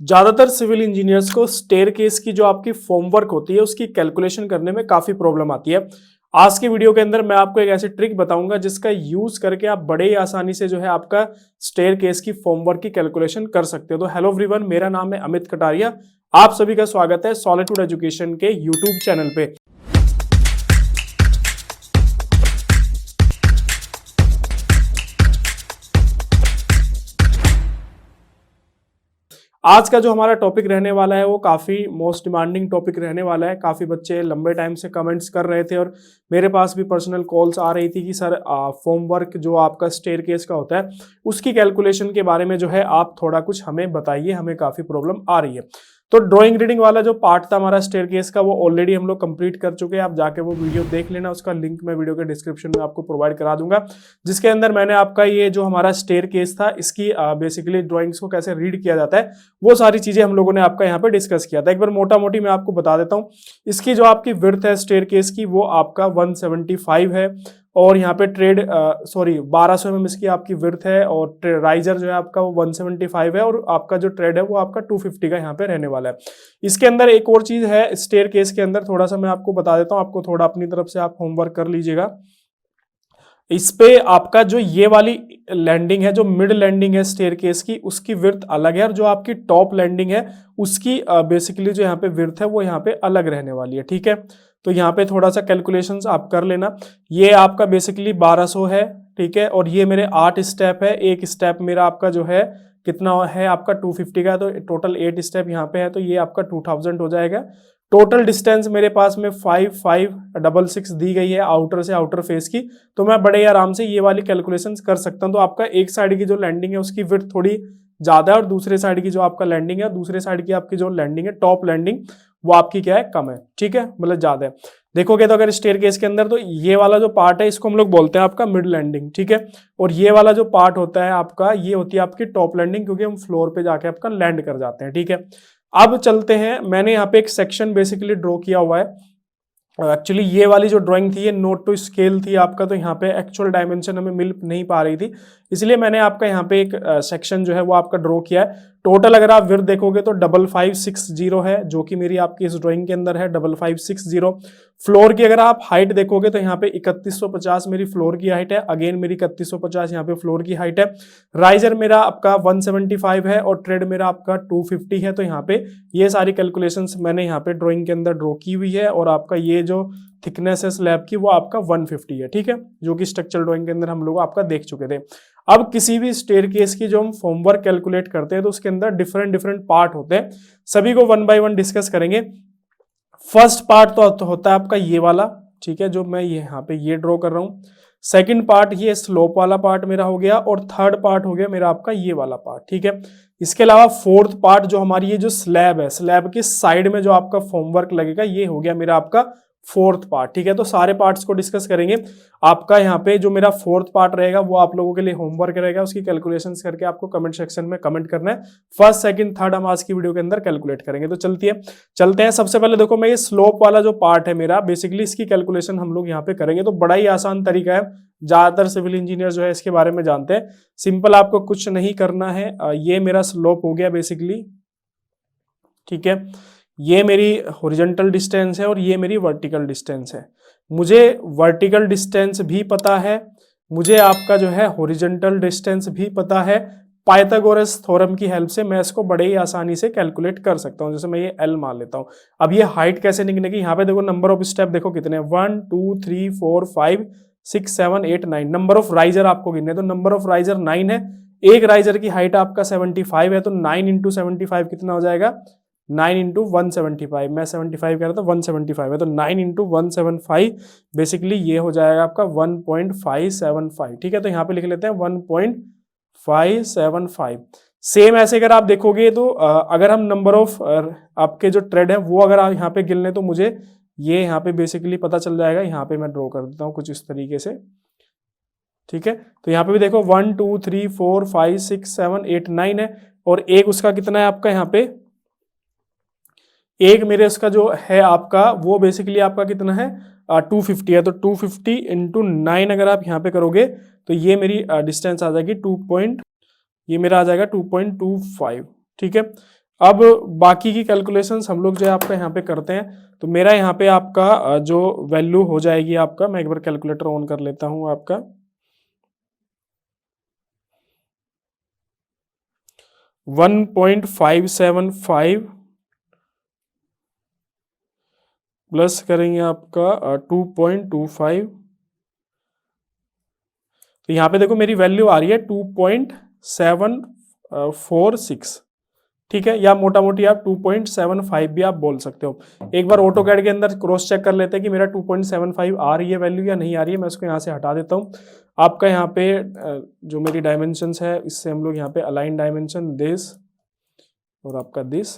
ज्यादातर civil engineers को staircase की जो आपकी फॉर्मवर्क होती है उसकी कैलकुलेशन करने में काफी प्रॉब्लम आती है। आज की वीडियो के अंदर मैं आपको एक ऐसी ट्रिक बताऊंगा जिसका यूज करके आप बड़े ही आसानी से जो है आपका स्टेयरकेस की फॉर्मवर्क की कैलकुलेशन कर सकते हो। तो हेलो एवरीवन, मेरा नाम है अमित कटारिया। आप सभी का स्वागत है सॉलिट्यूड एजुकेशन के यूट्यूब चैनल पे। आज का जो हमारा टॉपिक रहने वाला है वो काफ़ी मोस्ट डिमांडिंग टॉपिक रहने वाला है। काफ़ी बच्चे लंबे टाइम से कमेंट्स कर रहे थे और मेरे पास भी पर्सनल कॉल्स आ रही थी कि सर फॉर्म वर्क जो आपका स्टेयरकेस का होता है उसकी कैलकुलेशन के बारे में जो है आप थोड़ा कुछ हमें बताइए, हमें काफ़ी प्रॉब्लम आ रही है। तो ड्राइंग रीडिंग वाला जो पार्ट था हमारा स्टेयरकेस का वो ऑलरेडी हम लोग कंप्लीट कर चुके हैं। आप जाके वो वीडियो देख लेना, उसका लिंक मैं वीडियो के डिस्क्रिप्शन में आपको प्रोवाइड करा दूंगा, जिसके अंदर मैंने आपका ये जो हमारा स्टेयरकेस था इसकी बेसिकली ड्राइंग्स को कैसे रीड किया जाता है वो सारी चीजें हम लोगों ने आपका यहाँ पे डिस्कस किया था। एक बार मोटा मोटी मैं आपको बता देता हूँ। इसकी जो आपकी विड्थ है स्टेयरकेस की वो आपका 175 है और यहाँ पे 1200 mm इसकी आपकी विड्थ है और राइजर जो है आपका वो 175 है और आपका जो ट्रेड है वो आपका 250 का यहाँ पे रहने वाला है। इसके अंदर एक और चीज है स्टेयरकेस के अंदर, थोड़ा सा मैं आपको बता देता हूँ, आपको थोड़ा अपनी तरफ से आप होमवर्क कर लीजिएगा। इस पे आपका जो ये वाली लैंडिंग है, जो मिड लैंडिंग है स्टेयरकेस की, उसकी विड्थ अलग है और जो आपकी टॉप लैंडिंग है उसकी बेसिकली जो यहाँ पे विड्थ है वो यहाँ पे अलग रहने वाली है। ठीक है, तो यहाँ पे थोड़ा सा कैलकुलेशंस आप कर लेना। ये आपका बेसिकली 1200 है, ठीक है, और ये मेरे 8 स्टेप है। एक स्टेप मेरा आपका जो है कितना है आपका 250 का, तो टोटल 8 स्टेप यहाँ पे है, तो ये आपका 2000 हो जाएगा। टोटल डिस्टेंस मेरे पास में 5566 दी गई है आउटर से आउटर फेस की, तो मैं बड़े आराम से ये वाली कैलकुलेशंस कर सकता हूं। तो आपका एक साइड की जो लैंडिंग है उसकी विड्थ थोड़ी ज्यादा है और दूसरे साइड की जो आपका लैंडिंग है, दूसरे साइड की आपकी जो लैंडिंग है टॉप लैंडिंग, वो आपकी क्या है, कम है। ठीक है, मतलब ज्यादा है। देखोगे तो अगर स्टेयरकेस के अंदर, तो ये वाला जो पार्ट है इसको हम लोग बोलते हैं आपका मिड लैंडिंग, ठीक है, और ये वाला जो पार्ट होता है आपका, ये होती है आपकी टॉप लैंडिंग, क्योंकि हम फ्लोर पे जाके आपका लैंड कर जाते हैं। ठीक है, अब चलते हैं। मैंने यहाँ पे एक सेक्शन बेसिकली ड्रॉ किया हुआ है। एक्चुअली ये वाली जो ड्राइंग थी ये नोट टू स्केल थी आपका, तो यहाँ पे एक्चुअल डायमेंशन हमें मिल नहीं पा रही थी, इसलिए मैंने आपका यहाँ पे एक सेक्शन जो है वो आपका ड्रॉ किया है। टोटल अगर आप विड्थ देखोगे तो 5560 है, जो कि मेरी आपकी इस ड्राइंग के अंदर है 5560। फ्लोर की अगर आप हाइट देखोगे तो यहाँ पे 3150 मेरी फ्लोर की हाइट है, अगेन मेरी 3150 यहाँ पे फ्लोर की हाइट है। राइजर मेरा आपका 175 है और ट्रेड मेरा आपका 250 है। तो यहाँ पे ये सारी कैलकुलेशंस मैंने यहाँ पे ड्राइंग के अंदर ड्रॉ की हुई है और आपका ये जो थिकनेस है स्लैब की वो आपका 150 है। ठीक है, जो कि स्ट्रक्चरल ड्राइंग के अंदर हम लोग आपका देख चुके थे। अब किसी भी स्टेयरकेस की जो हम फॉर्मवर्क कैलकुलेट करते हैं तो उसके अंदर डिफरेंट डिफरेंट पार्ट होते हैं, सभी को वन बाय वन डिस्कस करेंगे। फर्स्ट पार्ट तो होता है आपका ये वाला, ठीक है, जो मैं यहाँ पे ये ड्रॉ कर रहा हूँ। सेकंड पार्ट ये स्लोप वाला पार्ट मेरा हो गया और थर्ड पार्ट हो गया मेरा आपका ये वाला पार्ट। ठीक है, इसके अलावा फोर्थ पार्ट जो हमारी ये जो स्लैब है, स्लैब के साइड में जो आपका फॉर्मवर्क लगेगा ये हो गया मेरा आपका फोर्थ पार्ट। ठीक है, तो सारे पार्ट्स को डिस्कस करेंगे। आपका यहाँ पे जो मेरा फोर्थ पार्ट रहेगा वो आप लोगों के लिए होमवर्क रहेगा, उसकी कैलकुलेशंस करके आपको कमेंट सेक्शन में कमेंट करना है। फर्स्ट सेकंड थर्ड हम आज की वीडियो के अंदर कैलकुलेट करेंगे। तो चलते हैं। सबसे पहले देखो, मैं ये स्लोप वाला जो पार्ट है मेरा, बेसिकली इसकी कैलकुलेशन हम लोग यहाँ पे करेंगे। तो बड़ा ही आसान तरीका है, ज्यादातर सिविल इंजीनियर जो है इसके बारे में जानते हैं। सिंपल, आपको कुछ नहीं करना है। ये मेरा स्लोप हो गया बेसिकली, ठीक है, ये मेरी हॉरिजॉन्टल डिस्टेंस है और ये मेरी वर्टिकल डिस्टेंस है। मुझे वर्टिकल डिस्टेंस भी पता है, मुझे आपका जो है हॉरिजॉन्टल डिस्टेंस भी पता है। पाइथागोरस थ्योरम की हेल्प से मैं इसको बड़े ही आसानी से कैलकुलेट कर सकता हूं। जैसे मैं ये L मान लेता हूं। अब ये हाइट कैसे निकलेगी, यहाँ पे देखो नंबर ऑफ स्टेप देखो कितने, 1 2 3 4 5 6 7 8 9। नंबर ऑफ राइजर आपको गिनने, तो नंबर ऑफ राइजर 9 है। एक राइजर की हाइट आपका 75 है, तो 9 इंटू 75 कितना हो जाएगा, 9 इंटू 175। मैं 75 कह रहा था, 175 है, तो 9 इंटू 175 बेसिकली ये हो जाएगा आपका 1.575। ठीक है, तो यहाँ पे लिख लेते हैं 1.575। सेम ऐसे अगर आप देखोगे तो अगर हम नंबर ऑफ आपके जो ट्रेड है वो अगर आप यहाँ पे गिन लें तो मुझे ये यहाँ पे बेसिकली पता चल जाएगा। यहाँ पे मैं ड्रॉ कर देता हूँ कुछ इस तरीके से। ठीक है, तो यहाँ पे भी देखो 1 2 3 4 5 6 7 8 9 है और एक उसका कितना है आपका, यहाँ पे एक मेरे उसका जो है आपका वो बेसिकली आपका कितना है, 250 है। तो 250 इंटू 9 अगर आप यहाँ पे करोगे तो ये मेरी डिस्टेंस आ जाएगी ये मेरा आ जाएगा 2.25। ठीक है, अब बाकी की कैलकुलेशंस हम लोग जो है आपका यहाँ पे करते हैं। तो मेरा यहाँ पे आपका जो वैल्यू हो जाएगी आपका, मैं एक बार कैलकुलेटर ऑन कर लेता हूँ आपका, 1.575 प्लस करेंगे आपका 2.25। तो यहाँ पे देखो मेरी वैल्यू आ रही है 2.746, ठीक है, या मोटा मोटी आप 2.75 भी आप बोल सकते हो। एक बार ऑटो कैड के अंदर क्रॉस चेक कर लेते हैं कि मेरा 2.75 आ रही है वैल्यू या नहीं आ रही है। मैं इसको यहाँ से हटा देता हूँ। आपका यहाँ पे जो मेरी डायमेंशंस है, इससे हम लोग यहाँ पे अलाइन डायमेंशन दिस और आपका दिस,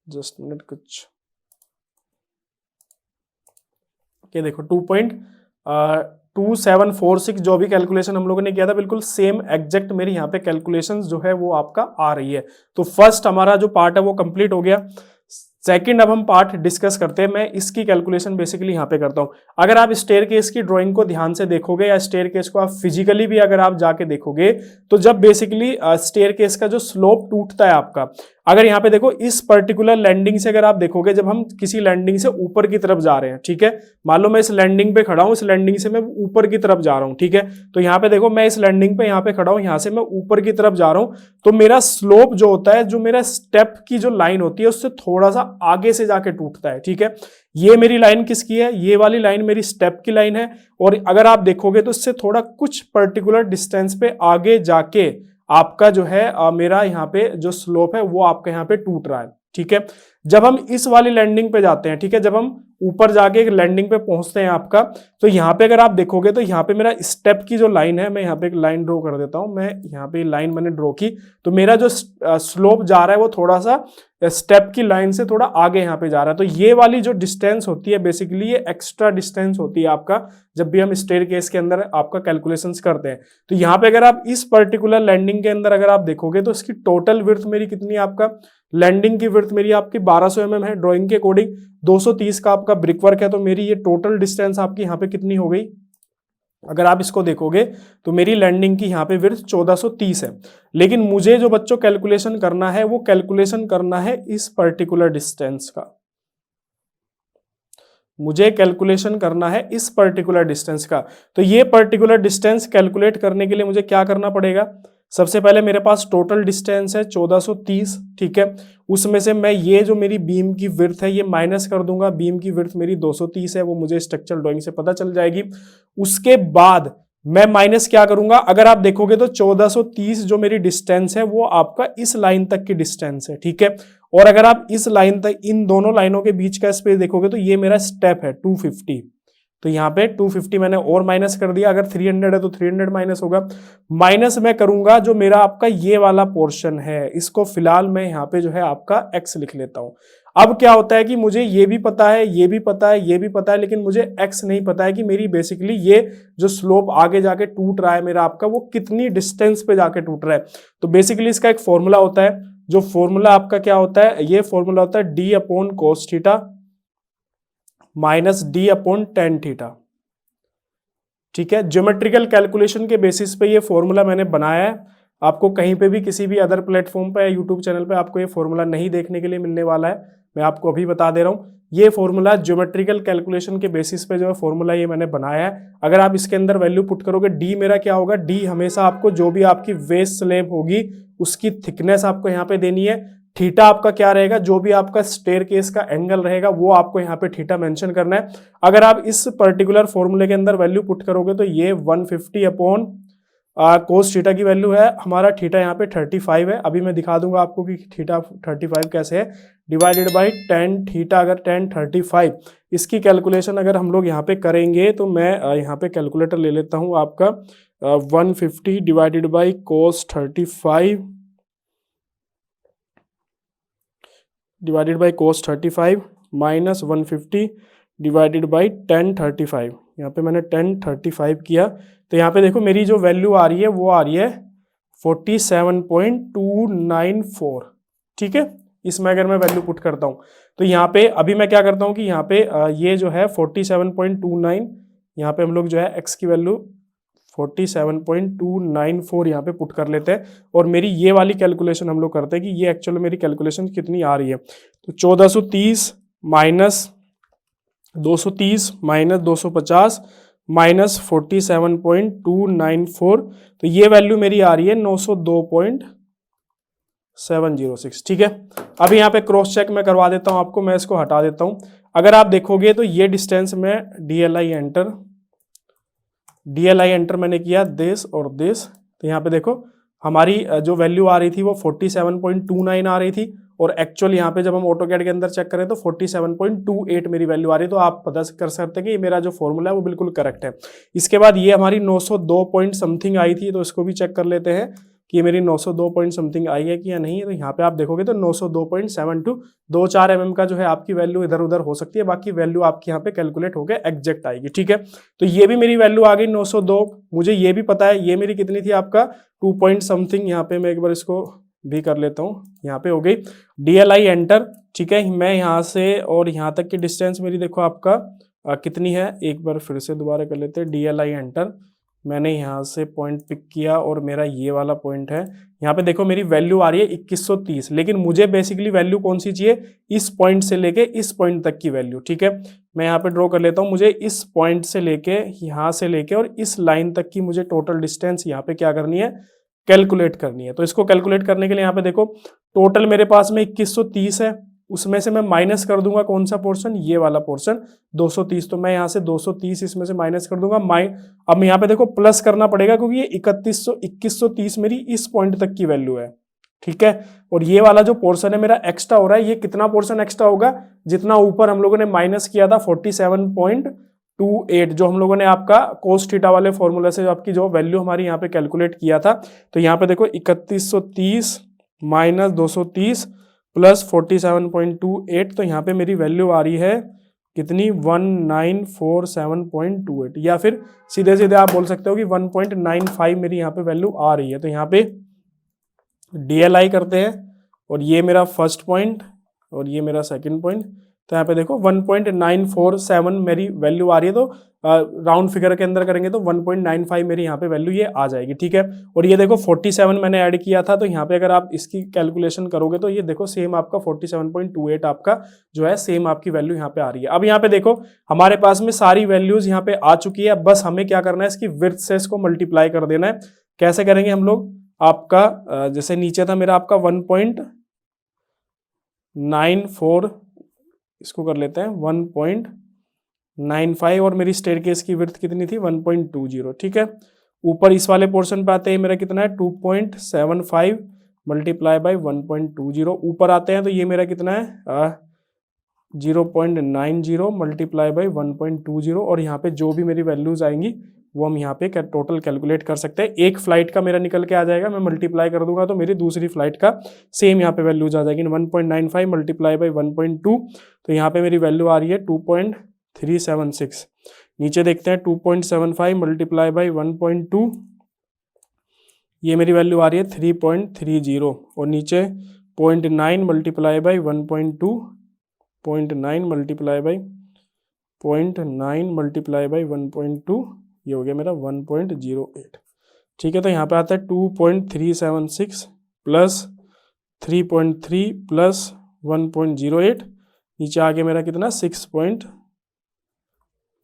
जस्ट मिनट कुछ, ये देखो 2.2746 जो भी कैलकुलेशन हम लोगों ने किया था, बिल्कुल सेम एग्जैक्ट मेरी यहाँ पे कैलकुलेशंस जो है वो आपका आ रही है। तो फर्स्ट हमारा जो पार्ट है वो कंप्लीट हो गया। सेकंड अब हम पार्ट डिस्कस करते हैं। मैं इसकी कैलकुलेशन बेसिकली यहाँ पे करता हूँ। अगर आप स्टेयरकेस की ड्राइंग को ध्यान से देखोगे या स्टेयरकेस को आप फिजिकली भी अगर आप जाके देखोगे, तो जब बेसिकली स्टेयरकेस का जो स्लोप टूटता है आपका, अगर यहाँ पे देखो इस पर्टिकुलर लैंडिंग से अगर आप देखोगे, जब हम किसी लैंडिंग से ऊपर की तरफ जा रहे हैं, ठीक है, मान लो मैं इस लैंडिंग पे खड़ा हूं, इस लैंडिंग से मैं ऊपर की तरफ जा रहा हूं, ठीक है, तो यहाँ पे देखो मैं इस लैंडिंग पे यहाँ पे खड़ा हूं, यहाँ से मैं ऊपर की तरफ जा रहा हूं, तो मेरा स्लोप जो होता है, जो मेरा स्टेप की जो लाइन होती है, उससे थोड़ा सा आगे से जाके टूटता है, ठीक है। ये मेरी लाइन किसकी है? ये वाली लाइन मेरी स्टेप की लाइन है, और अगर आप देखोगे तो इससे थोड़ा कुछ पर्टिकुलर डिस्टेंस पे आगे जाके आपका जो है मेरा यहाँ पे जो स्लोप है वो आपका यहाँ पे टूट रहा है, ठीक है। जब हम इस वाली लैंडिंग पे जाते हैं, ठीक है, जब हम ऊपर जाके एक लैंडिंग पे पहुंचते हैं आपका, तो यहाँ पे अगर आप देखोगे तो यहाँ पे मेरा स्टेप की जो लाइन है, मैं यहाँ पे एक लाइन ड्रॉ कर देता हूं, मैं यहाँ पे लाइन मैंने ड्रॉ की, तो मेरा जो स्लोप जा रहा है वो थोड़ा सा स्टेप की लाइन से थोड़ा आगे यहाँ पे जा रहा है। तो ये वाली जो डिस्टेंस होती है बेसिकली ये एक्स्ट्रा डिस्टेंस होती है आपका, जब भी हम स्टेयरकेस के अंदर आपका कैलकुलेशंस करते हैं। तो यहाँ पे अगर आप इस पर्टिकुलर लैंडिंग के अंदर अगर आप देखोगे तो इसकी टोटल विड्थ मेरी कितनी है? आपका लैंडिंग की विड्थ मेरी आपकी 1200 mm है ड्राइंग के अकॉर्डिंग, 230 का आपका ब्रिक वर्क है, तो मेरी ये टोटल डिस्टेंस आपकी यहाँ पे कितनी हो गई? अगर आप इसको देखोगे तो मेरी लैंडिंग की यहाँ पे विड्थ 1430 है। लेकिन मुझे जो बच्चों कैलकुलेशन करना है वो कैलकुलेशन करना है इस पर्टिकुलर डिस्टेंस का, मुझे कैलकुलेशन करना है इस पर्टिकुलर डिस्टेंस का। तो ये पर्टिकुलर डिस्टेंस कैलकुलेट करने के लिए मुझे क्या करना पड़ेगा? सबसे पहले मेरे पास टोटल डिस्टेंस है 1430, ठीक है, उसमें से मैं ये जो मेरी बीम की विड्थ है ये माइनस कर दूंगा। बीम की विड्थ मेरी 230 है, वो मुझे स्ट्रक्चरल ड्राइंग से पता चल जाएगी। उसके बाद मैं माइनस क्या करूंगा? अगर आप देखोगे तो 1430 जो मेरी डिस्टेंस है वो आपका इस लाइन तक की डिस्टेंस है, ठीक है, और अगर आप इस लाइन तक, इन दोनों लाइनों के बीच का स्पेस देखोगे तो ये मेरा स्टेप है 250, तो यहाँ पे 250 मैंने और माइनस कर दिया। अगर 300 है तो 300 माइनस होगा। माइनस मैं करूंगा जो मेरा आपका ये वाला पोर्शन है, इसको फिलहाल मैं यहाँ पे जो है आपका x लिख लेता हूं। अब क्या होता है कि मुझे ये भी पता है, ये भी पता है, ये भी पता है, लेकिन मुझे x नहीं पता है कि मेरी बेसिकली ये जो स्लोप आगे जाके टूट रहा है मेरा आपका, वो कितनी डिस्टेंस पे जाके टूट रहा है। तो बेसिकली इसका एक फॉर्मूला होता है, जो फॉर्मूला आपका क्या होता है? ये फॉर्मूला होता है d upon cos theta minus d upon tan theta, ठीक है। ज्योमेट्रिकल कैलकुलेशन के बेसिस पे ये फॉर्मूला मैंने बनाया है। आपको कहीं पे भी किसी भी अदर प्लेटफॉर्म पे या यूट्यूब चैनल पे आपको ये फॉर्मूला नहीं देखने के लिए मिलने वाला है, मैं आपको अभी बता दे रहा हूँ। ये फॉर्मूला ज्योमेट्रिकल कैलकुलेशन के बेसिस पे जो है फॉर्मूला ये मैंने बनाया है। अगर आप इसके अंदर वैल्यू पुट करोगे, डी मेरा क्या होगा? डी हमेशा आपको जो भी आपकी वेस्ट स्लैब होगी उसकी थिकनेस आपको यहाँ पे देनी है। थीटा आपका क्या रहेगा? जो भी आपका स्टेयरकेस का एंगल रहेगा वो आपको यहाँ पे थीटा मेंशन करना है। अगर आप इस पर्टिकुलर फॉर्मूले के अंदर वैल्यू पुट करोगे तो ये 150 अपॉन कोस थीटा की वैल्यू है हमारा, थीटा यहाँ पे 35 है। अभी मैं दिखा दूंगा आपको कि थीटा 35 कैसे है, डिवाइडेड बाई टेन थीटा। अगर टेन 35 इसकी कैलकुलेशन अगर हम लोग यहाँ पे करेंगे तो मैं यहाँ पे कैलकुलेटर ले लेता हूँ आपका 150 divided by cos 35 divided by cos 35 minus 150 divided by ten 35। यहाँ पे मैंने टेन 35 किया, तो यहाँ पे देखो मेरी जो वैल्यू आ रही है वो आ रही है 47.294, ठीक है। इसमें अगर मैं वैल्यू पुट करता हूँ तो यहाँ पे अभी मैं क्या करता हूँ कि यहाँ पे ये जो है 47.29, यहाँ पे हम लोग जो है x की वैल्यू 47.294 यहाँ पे पुट कर लेते हैं और मेरी ये वाली कैलकुलेशन हम लोग करते हैं कि ये एक्चुअली मेरी कैलकुलेशन कितनी आ रही है। तो 1430 माइनस 230 माइनस 250 माइनस 47.294, तो ये वैल्यू मेरी आ रही है 902.706। ठीक है, अभी यहाँ पे क्रॉस चेक मैं करवा देता हूँ आपको, मैं इसको हटा देता हूँ। अगर आप देखोगे तो ये डिस्टेंस में DLI एंटर मैंने किया दिस और दिस, तो यहाँ पे देखो हमारी जो वैल्यू आ रही थी वो 47.29 आ रही थी और एक्चुअल यहाँ पे जब हम ऑटोकैड के अंदर चेक करें तो 47.28 मेरी वैल्यू आ रही है। तो आप पता कर सकते हैं कि मेरा जो फॉर्मूला है वो बिल्कुल करेक्ट है। इसके बाद ये हमारी 902 पॉइंट समथिंग आई थी, तो इसको भी चेक कर लेते हैं कि मेरी 902 पॉइंट समथिंग आई है कि या नहीं है। तो यहाँ पे आप देखोगे तो 902.72, 2-4 mm का जो है आपकी वैल्यू इधर उधर हो सकती है, बाकी वैल्यू आपकी यहाँ पे कैलकुलेट होकर एग्जैक्ट आएगी। ठीक है, तो ये भी मेरी वैल्यू आ गई 902। मुझे ये भी पता है ये मेरी कितनी थी आपका 2 पॉइंट समथिंग। यहाँ पे मैं एक बार इसको भी कर लेता हूँ, यहाँ पे हो गई DLI एंटर। ठीक है, मैं यहाँ से और यहाँ तक की डिस्टेंस मेरी देखो आपका कितनी है, एक बार फिर से दोबारा कर लेते हैं। DLI एंटर, मैंने यहाँ से पॉइंट पिक किया और मेरा ये वाला पॉइंट है। यहाँ पे देखो मेरी वैल्यू आ रही है 2130, लेकिन मुझे बेसिकली वैल्यू कौन सी चाहिए, इस पॉइंट से लेके इस पॉइंट तक की वैल्यू। ठीक है, मैं यहाँ पे ड्रॉ कर लेता हूँ, मुझे इस पॉइंट से लेके यहाँ से लेके और इस लाइन तक की मुझे टोटल डिस्टेंस यहाँ पे क्या करनी है, कैलकुलेट करनी है। तो इसको कैलकुलेट करने के लिए यहाँ पे देखो टोटल मेरे पास में 2130 है, उसमें से मैं माइनस कर दूंगा कौन सा पोर्शन, ये वाला पोर्शन 230। तो मैं यहाँ से 230 इसमें से माइनस कर दूंगा। अब यहाँ पे देखो प्लस करना पड़ेगा क्योंकि ये 2130 मेरी इस पॉइंट तक की वैल्यू है। ठीक है, और ये वाला जो पोर्शन है मेरा एक्स्ट्रा हो रहा है, ये कितना पोर्शन एक्स्ट्रा होगा, जितना ऊपर हम लोगों ने माइनस किया था 47.28, जो हम लोगों ने आपका कोस थीटा वाले फॉर्मूला से आपकी जो वैल्यू हमारी यहाँ पे कैलकुलेट किया था। तो यहाँ पे देखो 3130 माइनस 230 प्लस 47.28, तो यहाँ पे मेरी वैल्यू आ रही है कितनी, 1947.28, या फिर सीधे सीधे आप बोल सकते हो कि 1.95 मेरी यहाँ पे वैल्यू आ रही है। तो यहाँ पे DLI करते हैं और ये मेरा फर्स्ट पॉइंट और ये मेरा सेकंड पॉइंट, तो यहाँ पे देखो 1.947 मेरी वैल्यू आ रही है। तो राउंड फिगर के अंदर करेंगे तो 1.95 मेरी यहाँ पे वैल्यू ये आ जाएगी। ठीक है, और ये देखो 47 मैंने ऐड किया था, तो यहाँ पे अगर आप इसकी कैलकुलेशन करोगे तो ये देखो सेम आपका 47.28 आपका जो है सेम आपकी वैल्यू यहाँ पे आ रही है। अब यहाँ पे देखो हमारे पास में सारी वैल्यूज यहाँ पे आ चुकी है, बस हमें क्या करना है, इसकी विड्थ से इसको मल्टीप्लाई कर देना है। कैसे करेंगे हम लोग, आपका जैसे नीचे था मेरा आपका 1.94, इसको कर लेते हैं 1.95, और मेरी स्टेयरकेस की विड्थ कितनी थी 1.20। ठीक है, ऊपर इस वाले पोर्शन पे आते हैं मेरा कितना है 2.75 मल्टीप्लाई बाई 1.20, ऊपर आते हैं तो ये मेरा कितना है 0.90 मल्टीप्लाई बाई 1.20, और यहाँ पे जो भी मेरी वैल्यूज आएंगी वो हम यहाँ पे टोटल कैलकुलेट कर सकते हैं। एक फ्लाइट का मेरा निकल के आ जाएगा, मैं मल्टीप्लाई कर दूंगा तो मेरी दूसरी फ्लाइट का सेम यहाँ पे वैल्यूज आ जाएगी 1.95 मल्टीप्लाई बाई 1.2, तो यहाँ पे मेरी वैल्यू आ रही है 2.376। नीचे देखते हैं 2.75 मल्टीप्लाई बाई 1.2, ये मेरी वैल्यू आ रही है 3.30, और नीचे 0.9 multiply by 1.2, 0.9 multiply by 0.9 multiply by 1.2, ये हो गया मेरा 1.08। ठीक है, तो यहाँ पे आता है 2.376 प्लस 3.3 प्लस 1.08, नीचे आ गया मेरा कितना 6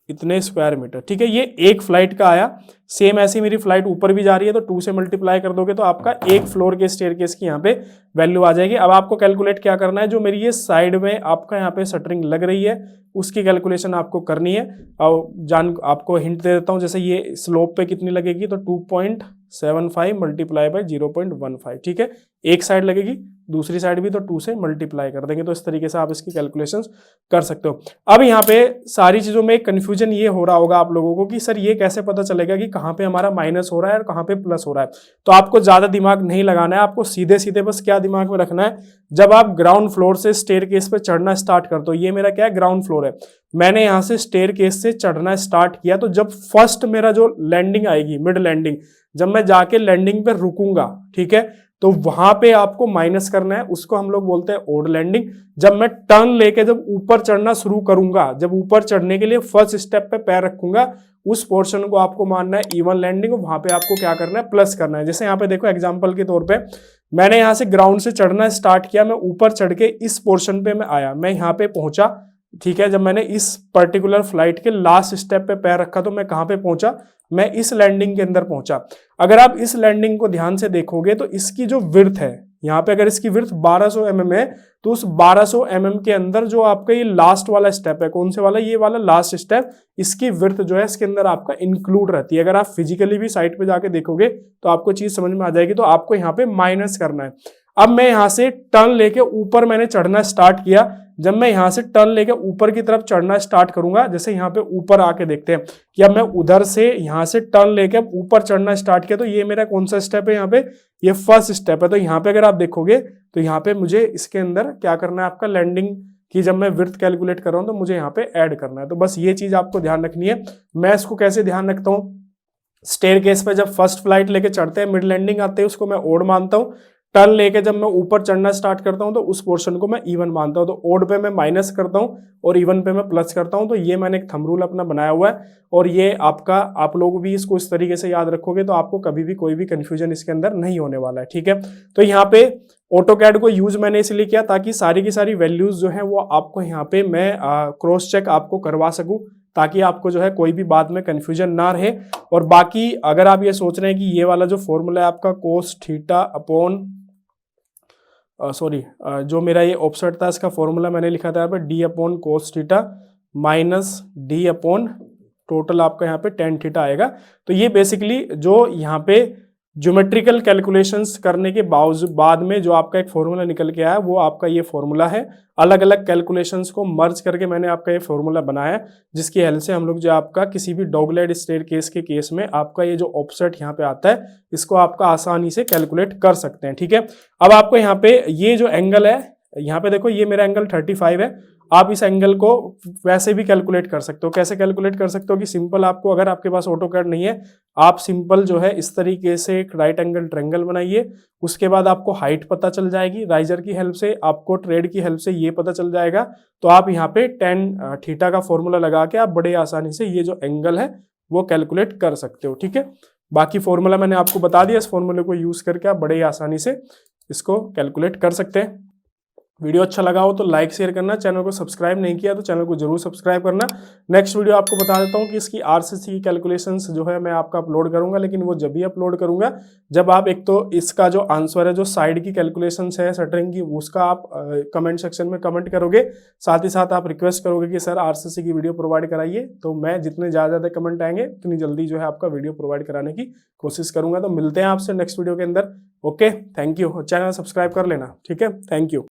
इतने स्क्वायर मीटर। ठीक है, ये एक फ्लाइट का आया। सेम ऐसी मेरी फ्लाइट ऊपर भी जा रही है तो 2 से मल्टीप्लाई कर दोगे तो आपका एक फ्लोर के स्टेयरकेस की यहाँ पे वैल्यू आ जाएगी। अब आपको कैलकुलेट क्या करना है, जो मेरी ये साइड में आपका यहाँ पे शटरिंग लग रही है उसकी कैलकुलेशन आपको करनी है। और आपको हिंट दे देता हूँ, जैसे ये स्लोप पे कितनी लगेगी तो 2.75 मल्टीप्लाई बाई 0.15। ठीक है, एक साइड लगेगी, दूसरी साइड भी तो 2 से मल्टीप्लाई कर देंगे। तो इस तरीके से आप इसकी कैलकुलेशंस कर सकते हो। अब यहाँ पे सारी चीजों में एक कंफ्यूजन ये हो रहा होगा आप लोगों को कि सर ये कैसे पता चलेगा कि कहाँ पे हमारा माइनस हो रहा है और कहाँ पे प्लस हो रहा है। तो आपको ज्यादा दिमाग नहीं लगाना है, आपको सीधे सीधे बस क्या दिमाग में रखना है, जब आप ग्राउंड फ्लोर से स्टेयरकेस पे चढ़ना स्टार्ट कर दो, ये मेरा क्या है ग्राउंड फ्लोर है, मैंने यहाँ से स्टेयरकेस से चढ़ना स्टार्ट किया, तो जब फर्स्ट मेरा जो लैंडिंग आएगी मिड लैंडिंग, जब मैं जाके लैंडिंग पे रुकूंगा, ठीक है, तो वहां पे आपको माइनस करना है, उसको हम लोग बोलते हैं ओड लैंडिंग। जब मैं टर्न लेके जब ऊपर चढ़ना शुरू करूंगा, जब ऊपर चढ़ने के लिए फर्स्ट स्टेप पे पैर रखूंगा, उस पोर्शन को आपको मानना है इवन लैंडिंग, वहां पे आपको क्या करना है, प्लस करना है। जैसे यहाँ पे देखो एग्जांपल के तौर पे मैंने यहाँ से ग्राउंड से चढ़ना स्टार्ट किया, मैं ऊपर चढ़ के इस पोर्शन पे मैं आया, मैं यहाँ पे पहुंचा, ठीक है। जब मैंने इस पर्टिकुलर फ्लाइट के लास्ट स्टेप पे पैर रखा तो मैं कहां पे पहुंचा, मैं इस लैंडिंग के अंदर पहुंचा। अगर आप इस लैंडिंग को ध्यान से देखोगे तो इसकी जो विड्थ है यहाँ पे, अगर इसकी विड्थ 1200 mm है तो उस 1200 mm के अंदर जो आपका ये लास्ट वाला स्टेप है, कौन से वाला, ये वाला लास्ट स्टेप, इसकी विड्थ जो है इसके अंदर आपका इंक्लूड रहती है। अगर आप फिजिकली भी साइट पे जाके देखोगे तो आपको चीज समझ में आ जाएगी। तो आपको यहाँ पे माइनस करना है। अब मैं यहाँ से टर्न लेके ऊपर मैंने चढ़ना स्टार्ट किया, जब मैं यहाँ से टर्न लेके ऊपर की तरफ चढ़ना स्टार्ट करूंगा, जैसे यहाँ पे ऊपर आके देखते हैं कि अब मैं उधर से यहाँ से टर्न लेके ऊपर चढ़ना स्टार्ट किया, तो ये मेरा कौन सा स्टेप है, यहाँ पे ये फर्स्ट स्टेप है। तो यहाँ पे अगर आप देखोगे तो यहाँ पे मुझे इसके अंदर क्या करना है, आपका लैंडिंग की जब मैं विड्थ कैलकुलेट कर रहा हूँ तो मुझे यहाँ पे ऐड करना है। तो बस ये चीज आपको ध्यान रखनी है। मैं इसको कैसे ध्यान रखता हूँ, स्टेयरकेस पे जब फर्स्ट फ्लाइट लेके चढ़ते हैं, मिड लैंडिंग आते हैं, उसको मैं ओड मानता हूँ। टर्न लेके जब मैं ऊपर चढ़ना स्टार्ट करता हूं तो उस पोर्शन को मैं इवन मानता हूं। तो ओड पे मैं माइनस करता हूं और इवन पे मैं प्लस करता हूं। तो ये मैंने एक थंब रूल अपना बनाया हुआ है और ये आपका, आप लोग भी इसको इस तरीके से याद रखोगे तो आपको कभी भी कोई भी कंफ्यूजन इसके अंदर नहीं होने वाला है, ठीक है। तो यहाँ पे ऑटोकैड को यूज मैंने इसलिए किया ताकि सारी की सारी वैल्यूज जो है वो आपको यहाँ पे मैं क्रॉस चेक आपको करवा सकूं, ताकि आपको जो है कोई भी बाद में कंफ्यूजन ना रहे। और बाकी अगर आप ये सोच रहे हैं कि ये वाला जो फॉर्मूला है आपका कोस थीटा अपॉन जो मेरा ये ऑफसेट था, इसका फॉर्मूला मैंने लिखा था यहाँ पे D upon cos theta minus D upon total आपका यहाँ पे टेन थीटा आएगा। तो ये बेसिकली जो यहाँ पे ज्योमेट्रिकल कैलकुलेशंस करने के बाद में जो आपका एक फॉर्मूला निकल के आया वो आपका ये फॉर्मूला है। अलग अलग कैलकुलेशंस को मर्ज करके मैंने आपका ये फॉर्मूला बनाया है, जिसकी हेल्प से हम लोग जो आपका किसी भी डॉगलेग स्टेयरकेस के केस में आपका ये जो ऑफसेट यहाँ पे आता है इसको आपका आसानी से कैलकुलेट कर सकते हैं, ठीक है। अब आपको यहाँ पे ये जो एंगल है, यहाँ पे देखो ये मेरा एंगल 35 है। आप इस एंगल को वैसे भी कैलकुलेट कर सकते हो। कैसे कैलकुलेट कर सकते हो कि सिंपल आपको, अगर आपके पास ऑटोकैड नहीं है, आप सिंपल जो है इस तरीके से एक राइट एंगल ट्रायंगल बनाइए। उसके बाद आपको हाइट पता चल जाएगी, राइजर की हेल्प से आपको ट्रेड की हेल्प से ये पता चल जाएगा। तो आप यहाँ पे टेन थीटा का फॉर्मूला लगा के आप बड़े आसानी से ये जो एंगल है वो कैलकुलेट कर सकते हो, ठीक है। बाकी फॉर्मूला मैंने आपको बता दिया, इस फॉर्मूले को यूज करके आप बड़े आसानी से इसको कैलकुलेट कर सकते हैं। वीडियो अच्छा लगा हो तो लाइक शेयर करना, चैनल को सब्सक्राइब नहीं किया तो चैनल को जरूर सब्सक्राइब करना। नेक्स्ट वीडियो आपको बता देता हूँ कि इसकी आरसीसी की कैलकुलेशंस जो है मैं आपका अपलोड करूंगा, लेकिन वो जब भी अपलोड करूंगा जब आप एक तो इसका जो आंसर है, जो साइड की कैलकुलेशंस है शटरिंग की, उसका आप कमेंट सेक्शन में कमेंट करोगे। साथ ही साथ आप रिक्वेस्ट करोगे कि सर आरसीसी की वीडियो प्रोवाइड कराइए, तो मैं जितने ज़्यादा कमेंट आएंगे उतनी जल्दी जो है आपका वीडियो प्रोवाइड कराने की कोशिश करूंगा। तो मिलते हैं आपसे नेक्स्ट वीडियो के अंदर। Okay, thank you. Channel subscribe कर लेना, ठीक है। Thank you.